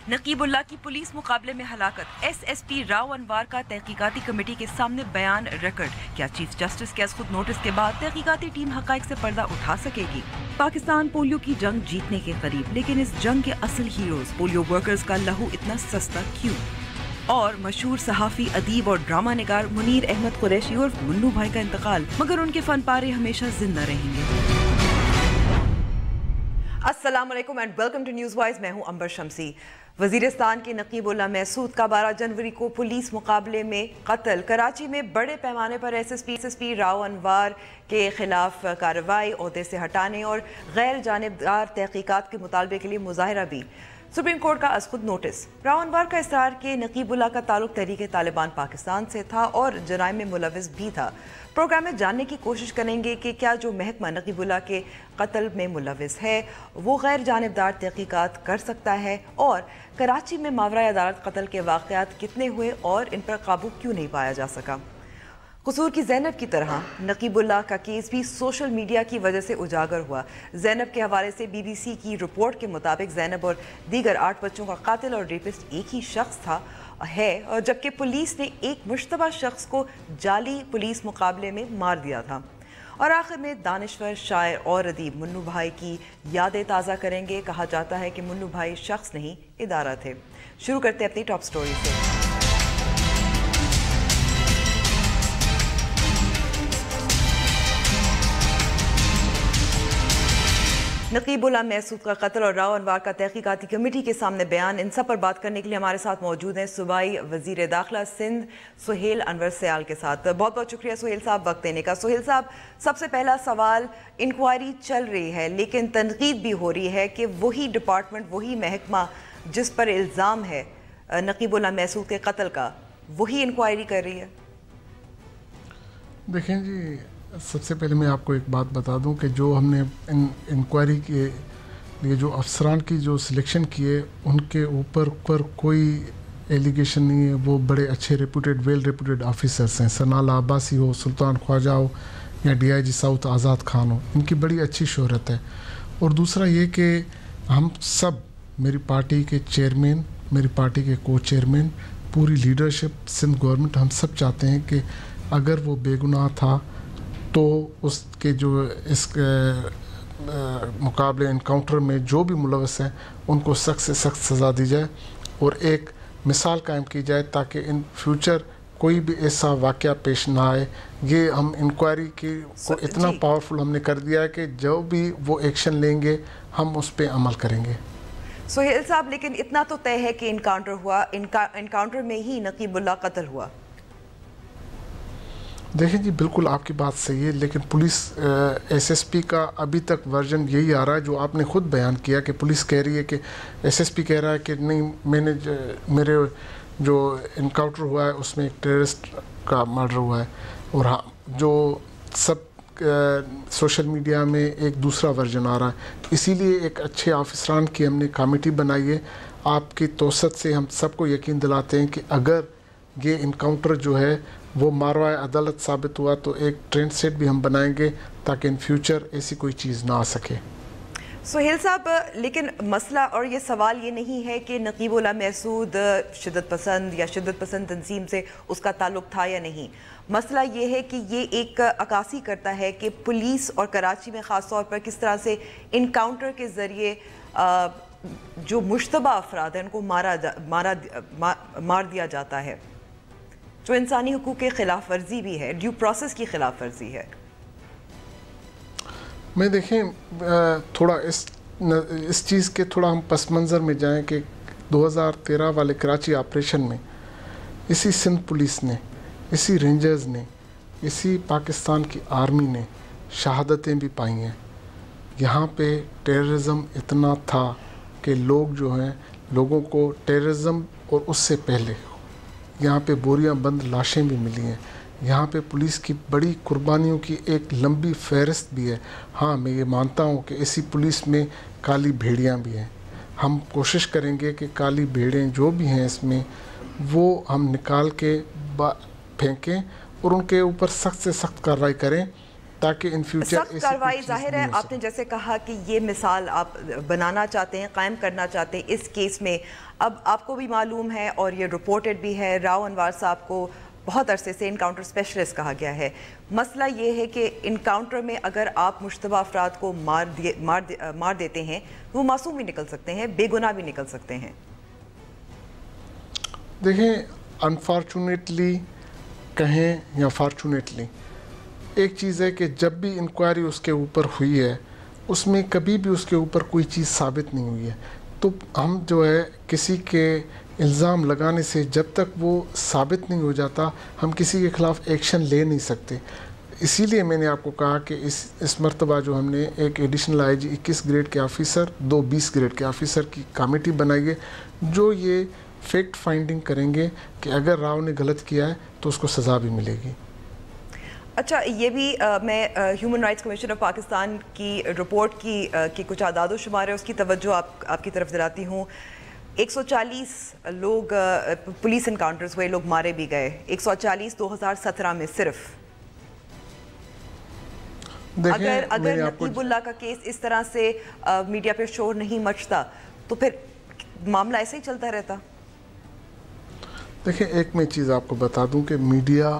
نقیب اللہ کی پولیس مقابلے میں ہلاکت، ایس ایس پی راؤ انوار کا تحقیقاتی کمیٹی کے سامنے بیان ریکارڈ۔ کیا چیف جسٹس کے از خود نوٹس کے بعد تحقیقاتی ٹیم حقائق سے پردہ اٹھا سکے گی؟ پاکستان پولیو کی جنگ جیتنے کے قریب، لیکن اس جنگ کے اصل ہیروز پولیو ورکرز کا لہو اتنا سستا کیوں؟ اور مشہور صحافی، ادیب اور ڈرامہ نگار منیر احمد قریشی اور منو بھائی کا انتقال، مگر ان کے فن پارے ہمیشہ زندہ رہیں گے۔ السلام علیکم and welcome to news wise, میں ہوں امبر شمسی۔ وزیرستان کے نقیب اللہ محسود کا 12 جنوری کو پولیس مقابلے میں قتل۔ کراچی میں بڑے پیمانے پر ایس ایس پی راؤ انوار کے خلاف کارروائی، عہدے سے ہٹانے اور غیر جانبدار تحقیقات کے مطالبے کے لیے مظاہرہ بھی۔ سپریم کورٹ کا از خود نوٹس۔ راؤ انوار کا اصرار کہ نقیب اللہ کا تعلق تحریک طالبان پاکستان سے تھا اور جرائم میں ملوث بھی تھا۔ پروگرام میں جاننے کی کوشش کریں گے کہ کیا جو محکمہ نقیب اللہ کے قتل میں ملوث ہے وہ غیر جانبدار تحقیقات کر سکتا ہے، اور کراچی میں ماورائے عدالت قتل کے واقعات کتنے ہوئے اور ان پر قابو کیوں نہیں پایا جا سکا۔ قصور کی زینب کی طرح نقیب اللہ کا کیس بھی سوشل میڈیا کی وجہ سے اجاگر ہوا۔ زینب کے حوالے سے بی بی سی کی رپورٹ کے مطابق زینب اور دیگر 8 بچوں کا قاتل اور ریپسٹ ایک ہی شخص ہے، اور جبکہ پولیس نے ایک مشتبہ شخص کو جعلی پولیس مقابلے میں مار دیا تھا۔ اور آخر میں دانشور، شاعر اور ادیب منو بھائی کی یادیں تازہ کریں گے۔ کہا جاتا ہے کہ منو بھائی شخص نہیں، ادارہ تھے۔ شروع کرتے ہیں اپنی ٹاپ سٹوری سے۔ نقیب اللہ محسود کا قتل اور راؤ انوار کا تحقیقاتی کمیٹی کے سامنے بیان، ان سب پر بات کرنے کے لیے ہمارے ساتھ موجود ہیں صوبائی وزیر داخلہ سندھ سہیل انور سیال کے ساتھ۔ بہت بہت شکریہ سہیل صاحب وقت دینے کا۔ سہیل صاحب، سب سے پہلا سوال، انکوائری چل رہی ہے لیکن تنقید بھی ہو رہی ہے کہ وہی ڈپارٹمنٹ، وہی محکمہ جس پر الزام ہے نقیب اللہ محسود کے قتل کا، وہی انکوائری کر رہی ہے۔ دیکھیں جی، سب سے پہلے میں آپ کو ایک بات بتا دوں کہ جو ہم نے انکوائری کے لیے جو افسران کی جو سلیکشن کیے، ان کے اوپر کوئی ایلیگیشن نہیں ہے۔ وہ بڑے اچھے ویل ریپوٹیڈ آفیسرس ہیں، سنالا عباسی ہو، سلطان خواجہ ہو یا ڈی آئی جی ساؤتھ آزاد خان ہو، ان کی بڑی اچھی شہرت ہے۔ اور دوسرا یہ کہ ہم سب، میری پارٹی کے چیئرمین، میری پارٹی کے کو چیئرمین، پوری لیڈرشپ سندھ گورنمنٹ، ہم سب چاہتے ہیں کہ اگر وہ بے گناہ تھا تو اس کے جو اس مقابلے انکاؤنٹر میں جو بھی ملوث ہیں ان کو سخت سے سخت سزا دی جائے اور ایک مثال قائم کی جائے تاکہ ان فیوچر کوئی بھی ایسا واقعہ پیش نہ آئے۔ یہ ہم انکوائری کی کو اتنا پاورفل ہم نے کر دیا ہے کہ جو بھی وہ ایکشن لیں گے ہم اس پہ عمل کریں گے۔ سہیل صاحب، لیکن اتنا تو طے ہے کہ انکاؤنٹر ہوا، انکاؤنٹر میں ہی نقیب اللہ قتل ہوا۔ دیکھیں جی، بالکل آپ کی بات صحیح ہے، لیکن پولیس ایس ایس پی کا ابھی تک ورژن یہی آ رہا ہے جو آپ نے خود بیان کیا کہ پولیس کہہ رہی ہے کہ ایس ایس پی کہہ رہا ہے کہ نہیں، میرے جو انکاؤنٹر ہوا ہے اس میں ایک ٹیررسٹ کا مرڈر ہوا ہے، اور جو سب سوشل میڈیا میں ایک دوسرا ورژن آ رہا ہے۔ اسی لیے ایک اچھے آفیسران کی ہم نے کمیٹی بنائی ہے۔ آپ کی توسط سے ہم سب کو یقین دلاتے ہیں کہ اگر یہ انکاؤنٹر جو ہے وہ ماروائے عدالت ثابت ہوا تو ایک ٹرینڈ سیٹ بھی ہم بنائیں گے تاکہ ان فیوچر ایسی کوئی چیز نہ آ سکے۔ سہیل صاحب، لیکن مسئلہ اور یہ سوال یہ نہیں ہے کہ نقیب اللہ محسود شدت پسند یا شدت پسند تنظیم سے اس کا تعلق تھا یا نہیں۔ مسئلہ یہ ہے کہ یہ ایک عکاسی کرتا ہے کہ پولیس اور کراچی میں خاص طور پر کس طرح سے انکاؤنٹر کے ذریعے جو مشتبہ افراد ہیں ان کو مار دیا جاتا ہے، جو انسانی حقوق کے خلاف ورزی بھی ہے، ڈیو پروسیس کی خلاف ورزی ہے۔ میں دیکھیں تھوڑا اس چیز کے تھوڑا ہم پس منظر میں جائیں کہ 2013 والے کراچی آپریشن میں اسی سندھ پولیس نے، اسی رینجرز نے، اسی پاکستان کی آرمی نے شہادتیں بھی پائی ہیں۔ یہاں پہ ٹیررزم اتنا تھا کہ لوگ جو ہیں، لوگوں کو ٹیررزم اور اس سے پہلے یہاں پہ بوریاں بند لاشیں بھی ملی ہیں۔ یہاں پہ پولیس کی بڑی قربانیوں کی ایک لمبی فہرست بھی ہے۔ ہاں، میں یہ مانتا ہوں کہ ایسی پولیس میں کالی بھیڑیاں بھی ہیں۔ ہم کوشش کریں گے کہ کالی بھیڑیں جو بھی ہیں اس میں، وہ ہم نکال کے پھینکیں اور ان کے اوپر سخت سے سخت کارروائی کریں تاکہ ان فیوچر سخت کارروائی ظاہر ہے. آپ نے جیسے کہا کہ یہ مثال آپ بنانا چاہتے ہیں, قائم کرنا چاہتے ہیں اس کیس میں. اب آپ کو بھی معلوم ہے اور یہ رپورٹڈ بھی ہے, راؤ انوار صاحب کو بہت عرصے سے انکاؤنٹر اسپیشلسٹ کہا گیا ہے. مسئلہ یہ ہے کہ انکاؤنٹر میں اگر آپ مشتبہ افراد کو مار دیتے ہیں وہ معصوم بھی نکل سکتے ہیں, بے گناہ بھی نکل سکتے ہیں. دیکھیں, انفارچونیٹلی کہیں یا فارچونیٹلی, ایک چیز ہے کہ جب بھی انکوائری اس کے اوپر ہوئی ہے اس میں کبھی بھی اس کے اوپر کوئی چیز ثابت نہیں ہوئی ہے. تو ہم جو ہے کسی کے الزام لگانے سے جب تک وہ ثابت نہیں ہو جاتا ہم کسی کے خلاف ایکشن لے نہیں سکتے. اسی لیے میں نے آپ کو کہا کہ اس مرتبہ جو ہم نے ایک ایڈیشنل آئی جی 21 گریڈ کے آفیسر, 2 20 گریڈ کے آفیسر کی کمیٹی بنائی ہے جو یہ فیکٹ فائنڈنگ کریں گے کہ اگر راؤ نے غلط کیا ہے تو اس کو سزا بھی ملے گی. اچھا, یہ بھی میں human rights commission of Pakistan کی رپورٹ کی کچھ اعداد و شمار ہے اس کی توجہ آپ کی طرف دلاتی ہوں. 140 لوگ پولیس انکاؤنٹرز ہوئے, لوگ مارے بھی گئے. 140 2017 میں صرف. اگر نقیب اللہ کا کیس اس طرح سے میڈیا پہ شور نہیں مچتا تو پھر معاملہ ایسے ہی چلتا رہتا. دیکھیں, ایک میں چیز آپ کو بتا دوں کہ میڈیا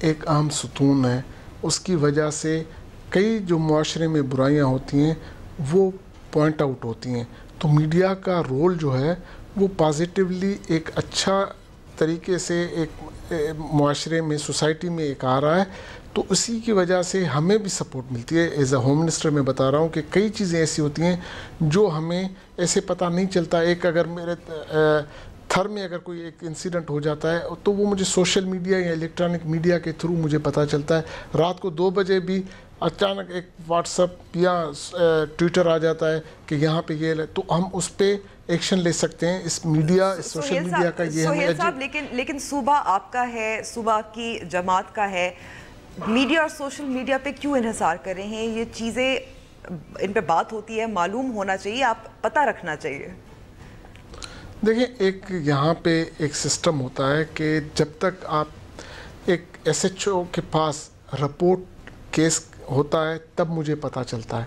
ایک اہم ستون ہے. اس کی وجہ سے کئی جو معاشرے میں برائیاں ہوتی ہیں وہ پوائنٹ آؤٹ ہوتی ہیں. تو میڈیا کا رول جو ہے وہ پازیٹیولی ایک اچھا طریقے سے ایک معاشرے میں, سوسائٹی میں ایک آ رہا ہے. تو اسی کی وجہ سے ہمیں بھی سپورٹ ملتی ہے. ایز اے ہوم منسٹر میں بتا رہا ہوں کہ کئی چیزیں ایسی ہوتی ہیں جو ہمیں ایسے پتہ نہیں چلتا. ایک اگر میرے تھر میں اگر کوئی ایک انسیڈنٹ ہو جاتا ہے تو وہ مجھے سوشل میڈیا یا الیکٹرانک میڈیا کے تھرو مجھے پتہ چلتا ہے. رات کو 2 بجے بھی اچانک ایک واٹس ایپ یا ٹویٹر آ جاتا ہے کہ یہاں پہ یہ, تو ہم اس پہ ایکشن لے سکتے ہیں. اس میڈیا, اس سوشل میڈیا کا یہ سہیل صاحب, لیکن صوبہ آپ کا ہے, صوبہ کی جماعت کا ہے. میڈیا اور سوشل میڈیا پہ کیوں انحصار کر رہے ہیں؟ یہ چیزیں ان پہ بات ہوتی ہے, معلوم ہونا چاہیے, آپ پتہ رکھنا چاہیے. دیکھیں, ایک یہاں پہ ایک سسٹم ہوتا ہے کہ جب تک آپ ایک ایس ایچ او کے پاس رپورٹ کیس ہوتا ہے تب مجھے پتہ چلتا ہے.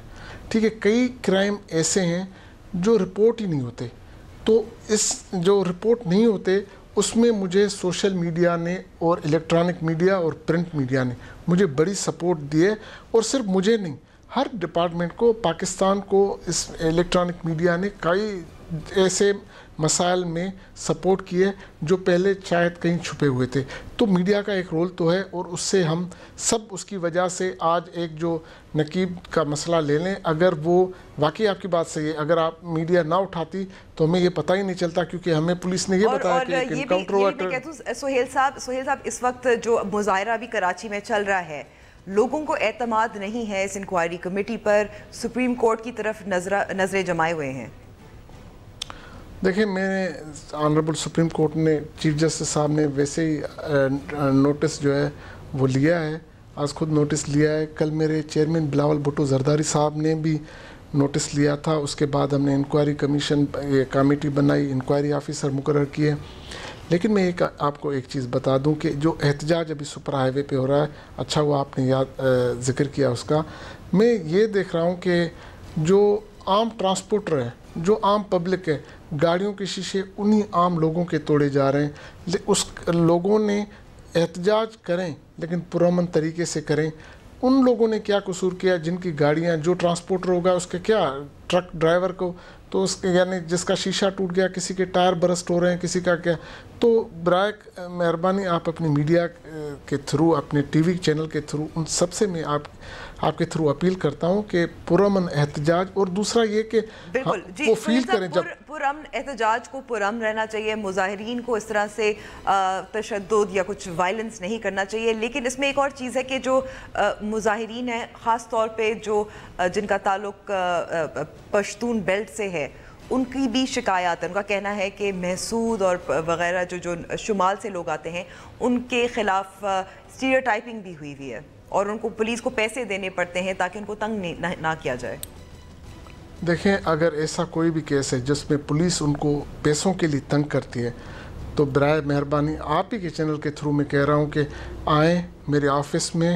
ٹھیک ہے, کئی کرائم ایسے ہیں جو رپورٹ ہی نہیں ہوتے. تو اس جو رپورٹ نہیں ہوتے اس میں مجھے سوشل میڈیا نے اور الیکٹرانک میڈیا اور پرنٹ میڈیا نے مجھے بڑی سپورٹ دی ہے. اور صرف مجھے نہیں, ہر ڈپارٹمنٹ کو, پاکستان کو اس الیکٹرانک میڈیا نے کئی ایسے مسائل میں سپورٹ کیے جو پہلے شاید کہیں چھپے ہوئے تھے. تو میڈیا کا ایک رول تو ہے, اور اس سے ہم سب, اس کی وجہ سے آج ایک جو نقیب کا مسئلہ لے لیں, اگر وہ واقعی آپ کی بات صحیح ہے, اگر آپ میڈیا نہ اٹھاتی تو ہمیں یہ پتہ ہی نہیں چلتا, کیونکہ ہمیں پولیس نے یہ بتایا کہ ایک انکاؤنٹر ہوا. سہیل صاحب, اس وقت جو مظاہرہ بھی کراچی میں چل رہا ہے, لوگوں کو اعتماد نہیں ہے اس انکوائری کمیٹی پر, سپریم کورٹ کی طرف نظریں جمائے ہوئے ہیں. دیکھیں, میں نے آنریبل سپریم کورٹ نے, چیف جسٹس صاحب نے ویسے ہی نوٹس جو ہے وہ لیا ہے, آج خود نوٹس لیا ہے. کل میرے چیئرمین بلاول بھٹو زرداری صاحب نے بھی نوٹس لیا تھا. اس کے بعد ہم نے انکوائری کمیشن کمیٹی بنائی, انکوائری آفیسر مقرر کیے. لیکن میں آپ کو ایک چیز بتا دوں کہ جو احتجاج ابھی سپر ہائی وے پہ ہو رہا ہے, اچھا ہوا آپ نے ذکر کیا اس کا. میں یہ دیکھ رہا ہوں کہ جو عام ٹرانسپورٹر ہے, جو عام پبلک ہے, گاڑیوں کے شیشے انہی عام لوگوں کے توڑے جا رہے ہیں. اس لوگوں نے احتجاج کریں لیکن پرامن طریقے سے کریں. ان لوگوں نے کیا قصور کیا جن کی گاڑیاں, جو ٹرانسپورٹر ہوگا اس کے کیا, ٹرک ڈرائیور کو تو اس یعنی جس کا شیشہ ٹوٹ گیا, کسی کے ٹائر برسٹ ہو رہے ہیں, کسی کا کیا. تو برائے مہربانی آپ اپنی میڈیا کے تھرو, اپنے ٹی وی چینل کے تھرو, ان سب سے میں آپ کے تھرو اپیل کرتا ہوں کہ پرامن احتجاج, اور دوسرا یہ کہ وہ فیل کریں جب پرامن احتجاج کو پرامن رہنا چاہیے, مظاہرین کو اس طرح سے تشدد یا کچھ وائلنس نہیں کرنا چاہیے. لیکن اس میں ایک اور چیز ہے کہ جو مظاہرین ہیں, خاص طور پہ جو جن کا تعلق پشتون بیلٹ سے ہے, ان کی بھی شکایات ہیں. ان کا کہنا ہے کہ محسود اور وغیرہ جو شمال سے لوگ آتے ہیں ان کے خلاف اسٹیریوٹائپنگ بھی ہوئی ہے, اور ان کو پولیس کو پیسے دینے پڑتے ہیں تاکہ ان کو تنگ نہ کیا جائے. دیکھیں, اگر ایسا کوئی بھی کیس ہے جس میں پولیس ان کو پیسوں کے لیے تنگ کرتی ہے تو برائے مہربانی آپ ہی کے چینل کے تھرو میں کہہ رہا ہوں کہ آئیں میرے آفس میں,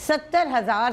70,000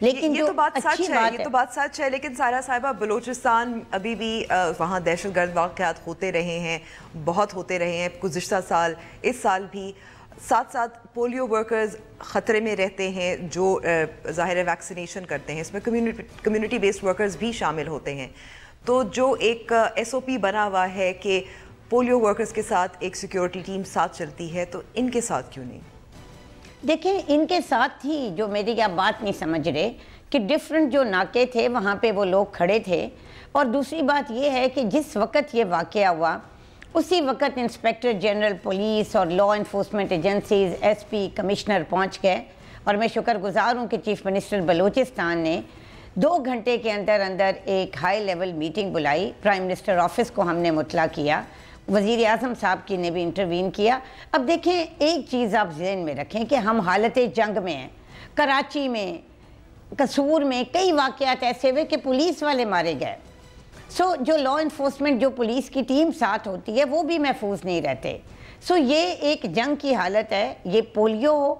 لیکن یہ تو بات سچ ہے، یہ تو بات سچ ہے، لیکن سائرہ صاحبہ بلوچستان ابھی بھی وہاں دہشت گرد واقعات ہوتے رہے ہیں، بہت ہوتے رہے ہیں گزشتہ سال، اس سال بھی، ساتھ ساتھ پولیو ورکرز خطرے میں رہتے ہیں جو ظاہر ہے ویکسینیشن کرتے ہیں، اس میں کمیونٹی بیسڈ ورکرز بھی شامل ہوتے ہیں. تو جو ایک ایس او پی بنا ہوا ہے کہ پولیو ورکرز کے ساتھ ایک سیکیورٹی ٹیم ساتھ چلتی ہے، تو ان کے ساتھ کیوں نہیں؟ دیکھیں ان کے ساتھ ہی جو میری آپ بات نہیں سمجھ رہے کہ ڈیفرنٹ جو ناکے تھے وہاں پہ وہ لوگ کھڑے تھے. اور دوسری بات یہ ہے کہ جس وقت یہ واقعہ ہوا اسی وقت انسپیکٹر جنرل پولیس اور law enforcement agencies, S P, commissioner پہنچ گئے. اور میں شکر گزار ہوں کہ چیف منسٹر بلوچستان نے 2 گھنٹے کے اندر اندر ایک ہائی لیول میٹنگ بلائی. پرائم منسٹر آفس کو ہم نے مطلع کیا، وزیر اعظم صاحب کی نے بھی انٹروین کیا. اب دیکھیں ایک چیز آپ ذہن میں رکھیں کہ ہم حالت جنگ میں ہیں. کراچی میں، قصور میں کئی واقعات ایسے ہوئے کہ پولیس والے مارے گئے. جو لا انفورسمنٹ جو پولیس کی ٹیم ساتھ ہوتی ہے وہ بھی محفوظ نہیں رہتے. یہ ایک جنگ کی حالت ہے. یہ پولیو ہو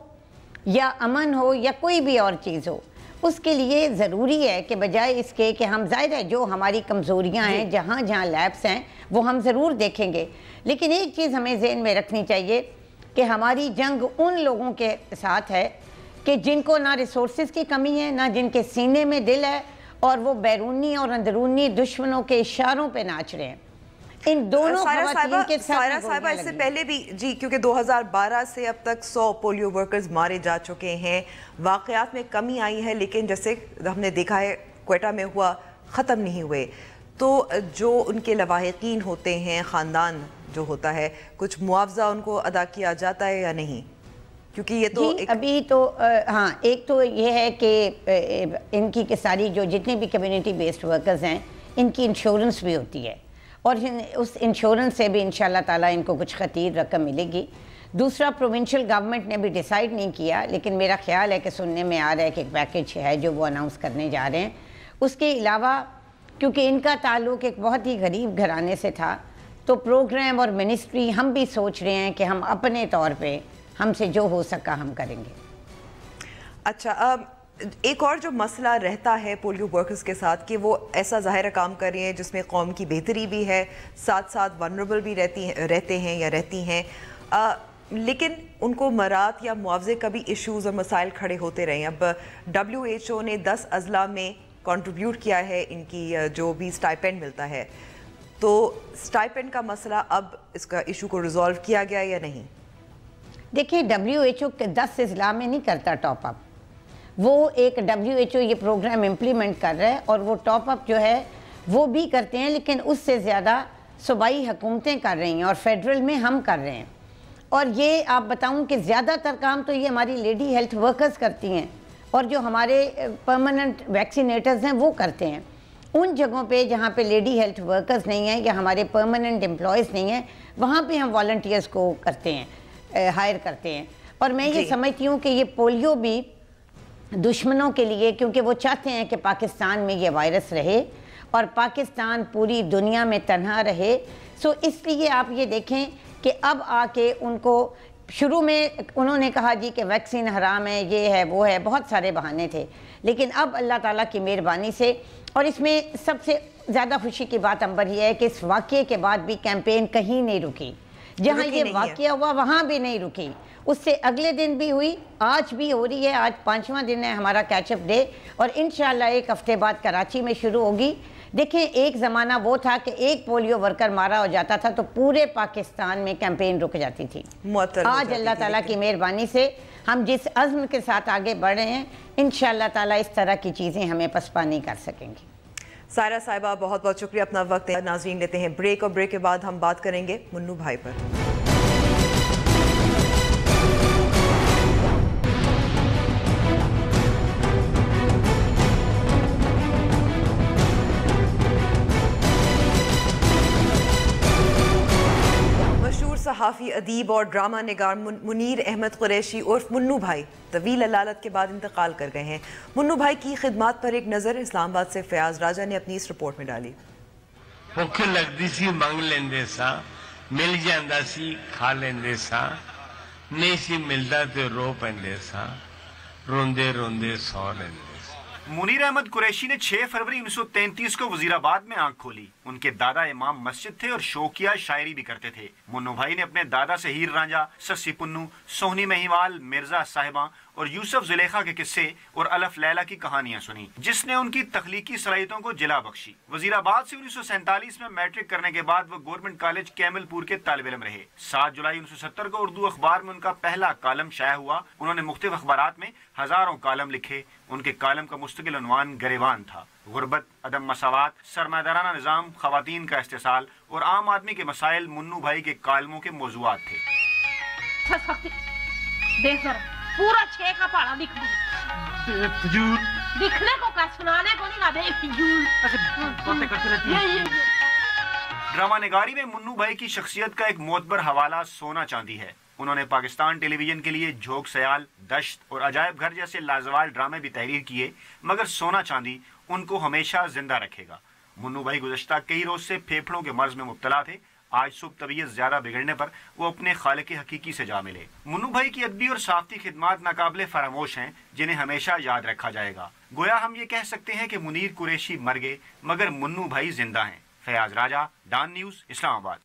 یا امن ہو یا کوئی بھی اور چیز ہو، اس کے لیے ضروری ہے کہ بجائے اس کے کہ ہم ظاہر ہے جو ہماری کمزوریاں ہیں جہاں جہاں لیبس ہیں وہ ہم ضرور دیکھیں گے، لیکن ایک چیز ہمیں ذہن میں رکھنی چاہیے کہ ہماری جنگ ان لوگوں کے ساتھ ہے کہ جن کو نہ ریسورسز کی کمی ہے، نہ جن کے سینے میں دل ہے، اور وہ بیرونی اور اندرونی دشمنوں کے اشاروں پہ ناچ رہے ہیں. ان دونوں خواتین کے ساتھ سائرہ صاحبہ اس سے پہلے بھی جی، کیونکہ 2012 سے اب تک 100 پولیو ورکرز مارے جا چکے ہیں، واقعات میں کمی آئی ہے، لیکن جیسے ہم نے دیکھا ہے کوئٹہ میں ہوا، ختم نہیں ہوئے. تو جو ان کے لواحقین ہوتے ہیں، خاندان جو ہوتا ہے، کچھ معاوضہ ان کو ادا کیا جاتا ہے یا نہیں؟ کیونکہ یہ تو ابھی تو ہاں، ایک تو یہ ہے کہ ان کی ساری جو جتنے بھی کمیونٹی بیسڈ ورکرز ہیں ان کی انشورنس بھی ہوتی ہے، اور اس انشورنس سے بھی انشاءاللہ تعالیٰ ان کو کچھ خطیر رقم ملے گی. دوسرا، پروونشل گورنمنٹ نے بھی ڈیسائیڈ نہیں کیا، لیکن میرا خیال ہے کہ سننے میں آ رہا ہے کہ ایک پیکیج ہے جو وہ اناؤنس کرنے جا رہے ہیں. اس کے علاوہ کیونکہ ان کا تعلق ایک بہت ہی غریب گھرانے سے تھا، تو پروگرام اور منسٹری ہم بھی سوچ رہے ہیں کہ ہم اپنے طور پہ ہم سے جو ہو سکا ہم کریں گے. اچھا، ایک اور جو مسئلہ رہتا ہے پولیو ورکرز کے ساتھ کہ وہ ایسا ظاہر کام کر رہے ہیں جس میں قوم کی بہتری بھی ہے، ساتھ ساتھ ونربل بھی رہتے ہیں یا رہتی ہیں، لیکن ان کو مراد یا معاوضے کا بھی ایشوز اور مسائل کھڑے ہوتے رہے ہیں. اب WHO نے 10 اضلاع میں کنٹریبیوٹ کیا ہے ان کی جو بھی سٹائپینڈ ملتا ہے، تو سٹائپینڈ کا مسئلہ اب اس کا ایشو کو ریزالو کیا گیا یا نہیں؟ دیکھیں WHO کے 10 اضلاع میں نہیں کرتا ٹاپ اپ، وہ ایک WHO یہ پروگرام امپلیمنٹ کر رہا ہے، اور وہ ٹاپ اپ جو ہے وہ بھی کرتے ہیں، لیکن اس سے زیادہ صوبائی حکومتیں کر رہی ہیں اور فیڈرل میں ہم کر رہے ہیں. اور یہ آپ بتاؤں کہ زیادہ تر کام تو یہ ہماری لیڈی ہیلتھ ورکرز کرتی ہیں، اور جو ہمارے پرماننٹ ویکسینیٹرز ہیں وہ کرتے ہیں. ان جگہوں پہ جہاں پہ لیڈی ہیلتھ ورکرز نہیں ہیں یا ہمارے پرماننٹ امپلائیز نہیں ہیں، وہاں پہ ہم والنٹیئرز کو کرتے ہیں، ہائر کرتے ہیں. اور میں یہ سمجھتی ہوں کہ یہ پولیو بھی دشمنوں کے لیے، کیونکہ وہ چاہتے ہیں کہ پاکستان میں یہ وائرس رہے اور پاکستان پوری دنیا میں تنہا رہے. اس لیے آپ یہ دیکھیں کہ اب آ کے ان کو شروع میں انہوں نے کہا جی کہ ویکسین حرام ہے، یہ ہے وہ ہے، بہت سارے بہانے تھے، لیکن اب اللہ تعالیٰ کی مہربانی سے، اور اس میں سب سے زیادہ خوشی کی بات امبر یہ ہے کہ اس واقعے کے بعد بھی کیمپین کہیں نہیں رکی. جہاں یہ واقعہ ہوا وہاں بھی نہیں رکی، اس سے اگلے دن بھی ہوئی، آج بھی ہو رہی ہے. آج 5واں دن ہے ہمارا کیچ اپ ڈے، اور انشاءاللہ 1 ہفتے بعد کراچی میں شروع ہوگی. دیکھیں ایک زمانہ وہ تھا کہ ایک پولیو ورکر مارا ہو جاتا تھا تو پورے پاکستان میں کیمپین رک جاتی تھی. آج اللہ تعالیٰ کی مہربانی سے ہم جس عزم کے ساتھ آگے بڑھ رہے ہیں، انشاءاللہ تعالیٰ اس طرح کی چیزیں ہمیں پسپا نہیں کر سکیں گی. سائرہ صاحبہ بہت بہت شکریہ، اپنا وقت ہے. ناظرین لیتے ہیں بریک، اور بریک کے بعد ہم بات کریں گے منو بھائی پر. صحافی، ادیب اور ڈرامہ نگار منیر احمد قریشی عرف منو بھائی طویل علالت کے بعد انتقال کر گئے ہیں. منو بھائی کی خدمات پر ایک نظر اسلام آباد سے فیاض راجہ نے اپنی اس رپورٹ میں ڈالی. بھوک لگتی سی منگ لیندے سا، مل جاندا سی کھا لیندے سا، نہیں سی ملدا تے رو پیندے سا، روندے روندے سو لیندے سا. منیر احمد قریشی نے 6 فروری 1933 کو وزیرآباد میں آنکھ کھولی. ان کے دادا امام مسجد تھے اور شوقیہ شاعری بھی کرتے تھے. منو بھائی نے اپنے دادا سے ہیر رانجھا، سسی پنو، سوہنی مہیوال، مرزا صاحبہ اور یوسف زلیخا کے قصے اور الف لیلا کی کہانیاں سنی، جس نے ان کی تخلیقی صلاحیتوں کو جلا بخشی. وزیرآباد سے 1947 میں میٹرک کرنے کے بعد وہ گورنمنٹ کالج کیمل پور کے طالب علم رہے. 7 جولائی 1970 کو اردو اخبار میں ان کا پہلا کالم شائع ہوا. انہوں نے مختلف اخبارات میں ہزاروں کالم لکھے. ان کے کالم کا مستقل عنوان گریوان تھا. غربت، عدم مساوات، سرمایہ نظام، خواتین کا استحصال اور عام آدمی کے مسائل منو بھائی کے کالموں کے موضوعات تھے. دیکھ ذرا پورا 6 کا پاڑا لکھ دیا. لکھنے کو کیا، سنانے کو نہیں. ڈرامہ نگاری میں منو بھائی کی شخصیت کا ایک معتبر حوالہ سونا چاندی ہے. انہوں نے پاکستان ٹیلی ویژن کے لیے جھوک سیال، دشت اور عجائب گھر جیسے لازوال ڈرامے بھی تحریر کیے، مگر سونا چاندی ان کو ہمیشہ زندہ رکھے گا. منو بھائی گزشتہ کئی روز سے پھیپھڑوں کے مرض میں مبتلا تھے. آج صبح طبیعت زیادہ بگڑنے پر وہ اپنے خالق حقیقی سے جا ملے. منو بھائی کی ادبی اور صحافتی خدمات ناقابل فراموش ہیں، جنہیں ہمیشہ یاد رکھا جائے گا. گویا ہم یہ کہہ سکتے ہیں کہ منیر قریشی مر گئے مگر منو بھائی زندہ ہیں. فیاض راجہ، ڈان نیوز، اسلام آباد.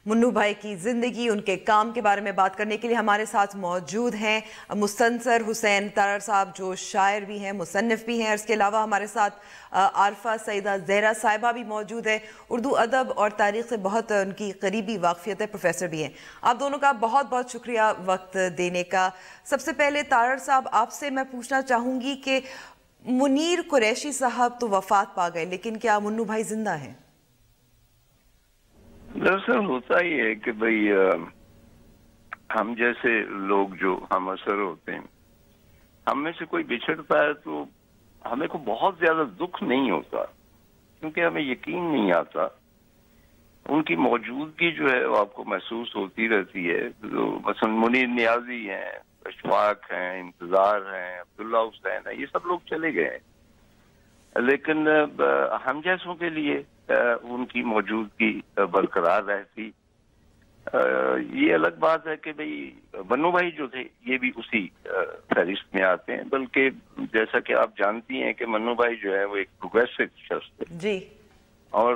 منو بھائی کی زندگی، ان کے کام کے بارے میں بات کرنے کے لیے ہمارے ساتھ موجود ہیں مستنصر حسین تارڑ صاحب، جو شاعر بھی ہیں، مصنف بھی ہیں. اس کے علاوہ ہمارے ساتھ عارفہ سعیدہ زہرا صاحبہ بھی موجود ہے. اردو ادب اور تاریخ سے بہت ان کی قریبی واقفیت ہے، پروفیسر بھی ہیں. آپ دونوں کا بہت بہت شکریہ وقت دینے کا. سب سے پہلے تارڑ صاحب، آپ سے میں پوچھنا چاہوں گی کہ منیر قریشی صاحب تو وفات پا گئے، لیکن کیا منو بھائی زندہ ہیں؟ دراصل ہوتا ہی ہے کہ بھئی ہم جیسے لوگ جو ہم اثر ہوتے ہیں، ہم میں سے کوئی بچھڑتا ہے تو ہمیں کو بہت زیادہ دکھ نہیں ہوتا، کیونکہ ہمیں یقین نہیں آتا. ان کی موجودگی جو ہے وہ آپ کو محسوس ہوتی رہتی ہے. مثلا منیر نیازی ہیں، اشفاق ہیں، انتظار ہیں، عبداللہ حسین ہیں، یہ سب لوگ چلے گئے ہیں. لیکن ہم جیسوں کے لیے ان کی موجودگی برقرار رہتی. یہ الگ بات ہے کہ بھئی منو بھائی جو تھے یہ بھی اسی فہرست میں آتے ہیں، بلکہ جیسا کہ آپ جانتی ہیں کہ منو بھائی جو ہے وہ ایک پروگریسو شخص تھے جی، اور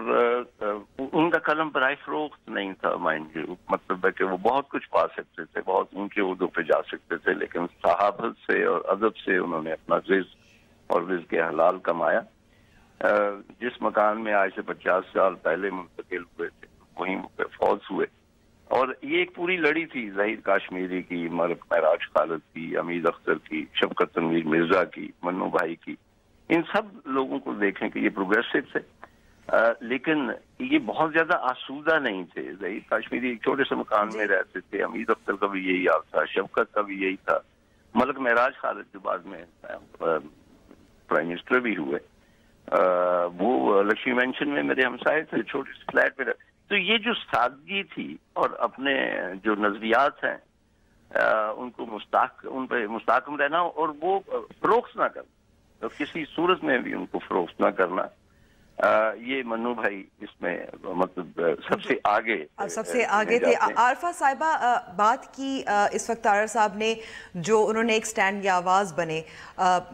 ان کا قلم برائے فروخت نہیں تھا. مائنڈ یو، مطلب ہے کہ وہ بہت کچھ پا سکتے تھے، بہت اونچے عہدوں پہ جا سکتے تھے، لیکن صحافت سے اور ادب سے انہوں نے اپنا رزق اور رزق حلال کمایا. جس مکان میں آج سے 50 سال پہلے منتقل ہوئے تھے وہیں فوت ہوئے. اور یہ ایک پوری لڑی تھی، ظہیر کاشمیری کی، ملک معراج خالد کی، امید اختر کی، شفقت تنویر مرزا کی، منو بھائی کی. ان سب لوگوں کو دیکھیں کہ یہ پروگریسو تھے، لیکن یہ بہت زیادہ آسودہ نہیں تھے. ظہیر کاشمیری ایک چھوٹے سے مکان میں رہتے تھے، امید اختر کا بھی یہی حال تھا، شفقت کا بھی یہی تھا. ملک معراج خالد جو بعد میں پرائم منسٹر بھی ہوئے، وہ لکشمی مینشن میں میرے ہمسائے تھے، چھوٹے سے فلیٹ پہ. تو یہ جو سادگی تھی اور اپنے جو نظریات ہیں ان کو ان پہ مستحکم رہنا اور وہ فروخت نہ کرنا، کسی صورت میں بھی ان کو فروخت نہ کرنا، یہ منو بھائی اس میں مطلب سب سے آگے تھے. عارفہ صاحبہ، بات کی اس وقت تارڑ صاحب نے، جو انہوں نے ایک سٹینڈ یا آواز بنے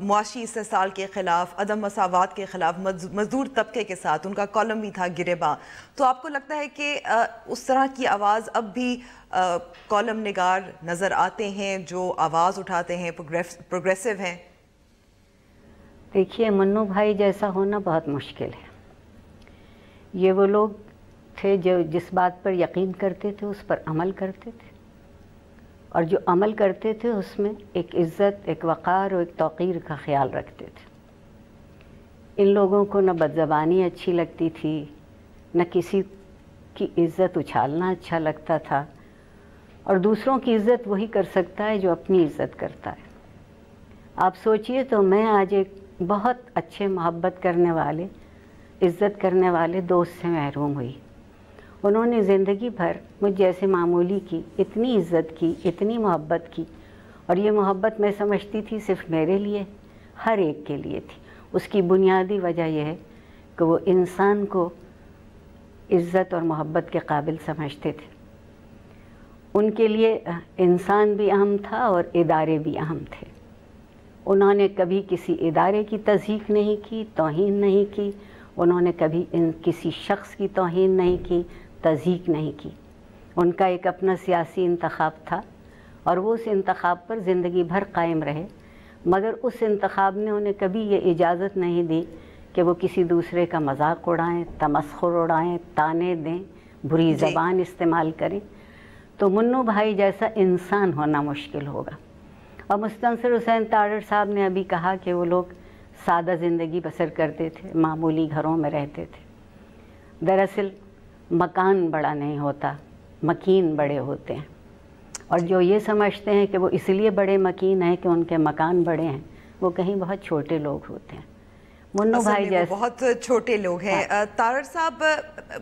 معاشی استحصال کے خلاف، عدم مساوات کے خلاف، مزدور طبقے کے ساتھ. ان کا کالم بھی تھا گریباں. تو آپ کو لگتا ہے کہ اس طرح کی آواز اب بھی کالم نگار نظر آتے ہیں جو آواز اٹھاتے ہیں، پروگریسو ہیں؟ دیکھیے، منو بھائی جیسا ہونا بہت مشکل ہے. یہ وہ لوگ تھے جو جس بات پر یقین کرتے تھے اس پر عمل کرتے تھے، اور جو عمل کرتے تھے اس میں ایک عزت، ایک وقار اور ایک توقیر کا خیال رکھتے تھے. ان لوگوں کو نہ بدزبانی اچھی لگتی تھی، نہ کسی کی عزت اچھالنا اچھا لگتا تھا. اور دوسروں کی عزت وہی کر سکتا ہے جو اپنی عزت کرتا ہے. آپ سوچئے تو میں آج ایک بہت اچھے محبت کرنے والے، عزت کرنے والے دوست سے محروم ہوئی. انہوں نے زندگی بھر مجھ جیسے معمولی کی اتنی عزت کی، اتنی محبت کی، اور یہ محبت میں سمجھتی تھی صرف میرے لیے، ہر ایک کے لیے تھی. اس کی بنیادی وجہ یہ ہے کہ وہ انسان کو عزت اور محبت کے قابل سمجھتے تھے. ان کے لیے انسان بھی اہم تھا اور ادارے بھی اہم تھے. انہوں نے کبھی کسی ادارے کی تضحیک نہیں کی، توہین نہیں کی، انہوں نے کبھی کسی شخص کی توہین نہیں کی، تضحیک نہیں کی۔ ان کا ایک اپنا سیاسی انتخاب تھا اور وہ اس انتخاب پر زندگی بھر قائم رہے، مگر اس انتخاب نے انہیں کبھی یہ اجازت نہیں دی کہ وہ کسی دوسرے کا مذاق اڑائیں، تمسخر اڑائیں، طعنے دیں، بری زبان استعمال کریں۔ تو منو بھائی جیسا انسان ہونا مشکل ہوگا۔ اور مستنصر حسین تارڑ صاحب نے ابھی کہا کہ وہ لوگ سادہ زندگی بسر کرتے تھے، معمولی گھروں میں رہتے تھے۔ دراصل مکان بڑا نہیں ہوتا، مکین بڑے ہوتے ہیں، اور جو یہ سمجھتے ہیں کہ وہ اس لیے بڑے مکین ہیں کہ ان کے مکان بڑے ہیں، وہ کہیں بہت چھوٹے لوگ ہوتے ہیں۔ منو بھائی جیسے بہت چھوٹے لوگ ہیں۔ تارڑ صاحب،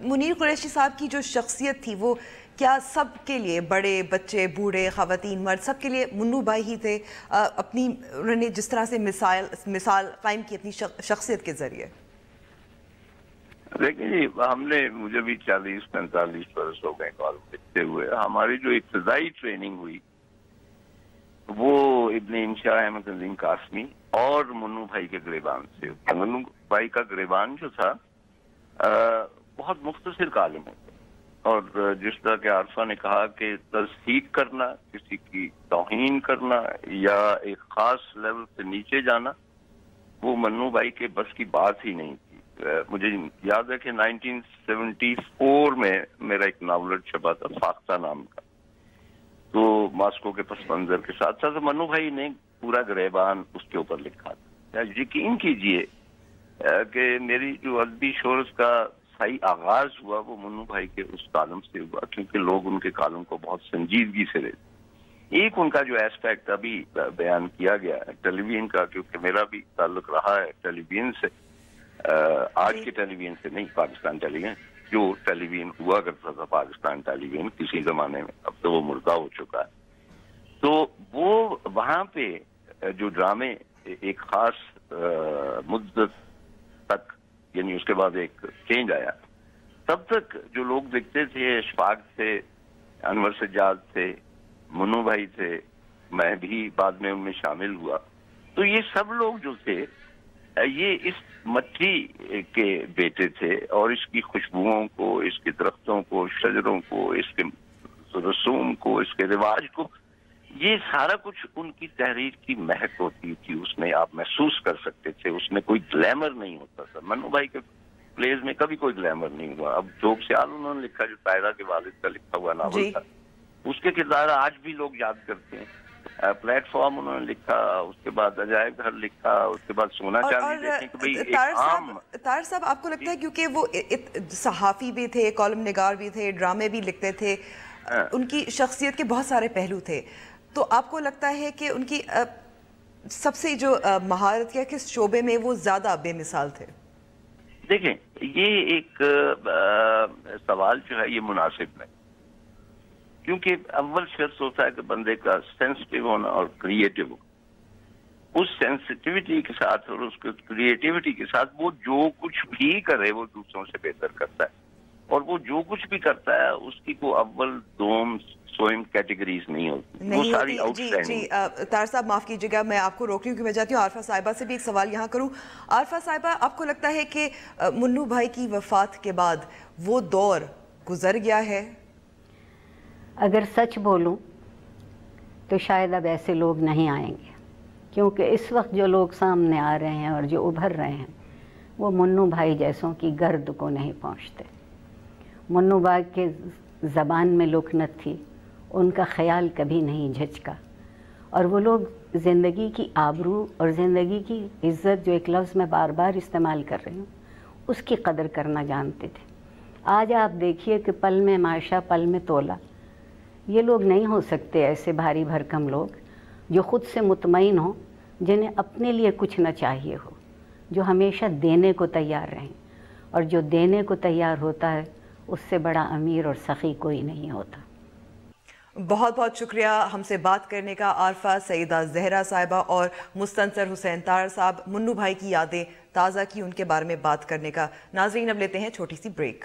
منیر قریشی صاحب کی جو شخصیت تھی وہ کیا سب کے لیے، بڑے بچے بوڑھے خواتین مرد، سب کے لیے منو بھائی ہی تھے؟ اپنی انہوں نے جس طرح سے مثال قائم کی اپنی شخصیت کے ذریعے۔ دیکھیں جی، مجھے بھی 40-45 برس ہو گئے کالم لکھتے ہوئے۔ ہماری جو ابتدائی ٹریننگ ہوئی وہ ابن انشاء احمد الدین قاسمی اور منو بھائی کے گریبان سے۔ منو بھائی کا گریبان جو تھا بہت مختصر کالم ہوتا، اور جس طرح کہ عارفہ نے کہا کہ تصدیق کرنا، کسی کی توہین کرنا یا ایک خاص لیول سے نیچے جانا، وہ منو بھائی کے بس کی بات ہی نہیں تھی۔ مجھے یاد ہے کہ 1974 میں میرا ایک ناول چھپا تھا فاختہ نام کا، تو ماسکو کے پس منظر کے ساتھ ساتھ منو بھائی نے پورا گریبان اس کے اوپر لکھا تھا۔ یقین کیجئے کہ میری جو ادبی شہرت کا صحیح آغاز ہوا وہ منو بھائی کے اس کالم سے ہوا، کیونکہ لوگ ان کے کالم کو بہت سنجیدگی سے لیتے۔ ایک ان کا جو ایسپیکٹ ابھی بیان کیا گیا ہے ٹیلی ویژن کا، کیونکہ میرا بھی تعلق رہا ہے ٹیلی ویژن سے، آج کے ٹیلی ویژن سے نہیں، پاکستان ٹیلی ویژن، جو ٹیلی ویژن ہوا کرتا تھا پاکستان ٹیلی ویژن کسی زمانے میں، اب تو وہ مردہ ہو چکا ہے۔ تو وہ وہاں پہ جو ڈرامے ایک خاص مدت تک، یعنی اس کے بعد ایک چینج آیا، تب تک جو لوگ دیکھتے تھے اشفاق تھے، انور سجاد تھے، منو بھائی تھے، میں بھی بعد میں ان میں شامل ہوا، تو یہ سب لوگ جو تھے یہ اس مٹی کے بیٹے تھے، اور اس کی خوشبوؤں کو، اس کے درختوں کو، شجروں کو، اس کے رسوم کو، اس کے رواج کو، یہ سارا کچھ ان کی تحریر کی مہک ہوتی تھی، اس میں آپ محسوس کر سکتے تھے، اس میں کوئی گلیمر نہیں ہوتا تھا۔ منو بھائی کے پلیز میں کبھی کوئی گلیمر نہیں ہوا۔ اب جوگ سیال انہوں نے لکھا، جو طاہرہ کے والد کا لکھا ہوا ناول تھا، اس کے کردار آج بھی لوگ یاد کرتے ہیں۔ پلیٹ فارم انہوں نے لکھا، اس کے بعد عجائب گھر لکھا، اس کے بعد سونا چاندی دیکھیں کہ بھئی ایک عام۔ طاہر صاحب، آپ کو لگتا ہے کیونکہ وہ صحافی بھی تھے، کالم نگار بھی تھے، ڈرامے بھی لکھتے تھے، ان کی شخصیت کے بہت سارے پہلو تھے، تو آپ کو لگتا ہے کہ ان کی سب سے جو مہارت کیا کس شعبے میں وہ زیادہ بے مثال تھے؟ دیکھیں، یہ ایک سوال جو ہے یہ مناسب ہے، کیونکہ اول شرط ہوتا ہے کہ بندے کا سینسٹیو ہونا اور کریٹو ہو۔ اس سینسٹیوٹی کے ساتھ اور اس کریٹیوٹی کے ساتھ وہ جو کچھ بھی کرے وہ دوسروں سے بہتر کرتا ہے، اور وہ جو کچھ بھی کرتا ہے اس کی کوئی اول دوم سوئم کیٹیگریز نہیں ہوتی، وہ ساری آؤٹ اسٹینڈنگ۔ طاہر صاحب معاف کیجیے گا، میں آپ کو روک رہی ہوں کہ میں چاہتی ہوں عارفہ صاحبہ سے بھی ایک سوال یہاں کروں۔ عارفہ صاحبہ، آپ کو لگتا ہے کہ منو بھائی کی وفات کے بعد وہ دور گزر گیا ہے؟ اگر سچ بولوں تو شاید اب ایسے لوگ نہیں آئیں گے، کیونکہ اس وقت جو لوگ سامنے آ رہے ہیں اور جو ابھر رہے ہیں وہ منو بھائی جیسوں کی گرد کو نہیں پہنچتے۔ منو بھائی کے زبان میں لکنت تھی، ان کا خیال کبھی نہیں جھجکا، اور وہ لوگ زندگی کی آبرو اور زندگی کی عزت، جو ایک لفظ میں بار بار استعمال کر رہی ہوں، اس کی قدر کرنا جانتے تھے۔ آج آپ دیکھیے کہ پل میں ماشا پل میں تولا، یہ لوگ نہیں ہو سکتے ایسے بھاری بھرکم لوگ جو خود سے مطمئن ہوں، جنہیں اپنے لیے کچھ نہ چاہیے ہو، جو ہمیشہ دینے کو تیار رہیں، اور جو دینے کو تیار ہوتا ہے اس سے بڑا امیر اور سخی کوئی نہیں ہوتا۔ بہت بہت شکریہ ہم سے بات کرنے کا عارفہ سیدہ زہرا صاحبہ اور مستنصر حسین تارڑ صاحب، منو بھائی کی یادیں تازہ کی، ان کے بارے میں بات کرنے کا۔ ناظرین، اب لیتے ہیں چھوٹی سی بریک۔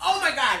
Oh my God!